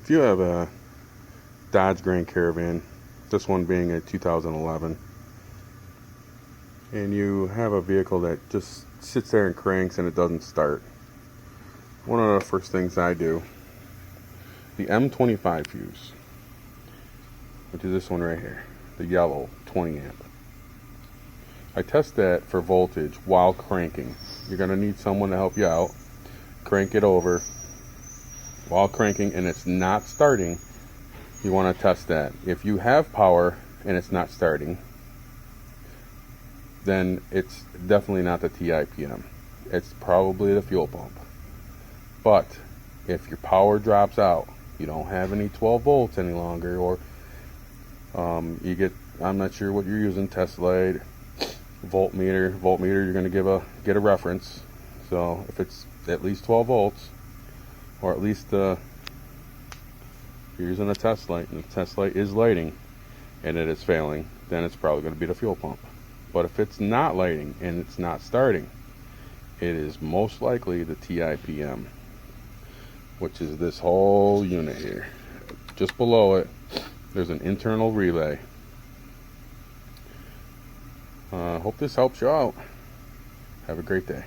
If you have a Dodge Grand Caravan, this one being a 2011, and you have a vehicle that just sits there and cranks and it doesn't start, one of the first things I do, the M25 fuse, which is this one right here, the yellow 20 amp. I test that for voltage while cranking. You're going to need someone to help you out. Crank it over while cranking and it's not starting. You want to test that. If you have power and it's not starting, then it's definitely not the TIPM. It's probably the fuel pump. But if your power drops out, you don't have any 12 volts any longer, or you get, I'm not sure what you're using, test light, voltmeter, you're going to get a reference. So if it's at least 12 volts, or at least you're using a test light and the test light is lighting and it is failing, then it's probably going to be the fuel pump. But if it's not lighting and it's not starting, it is most likely the TIPM, which is this whole unit here. Just below it, there's an internal relay. Hope this helps you out. Have a great day.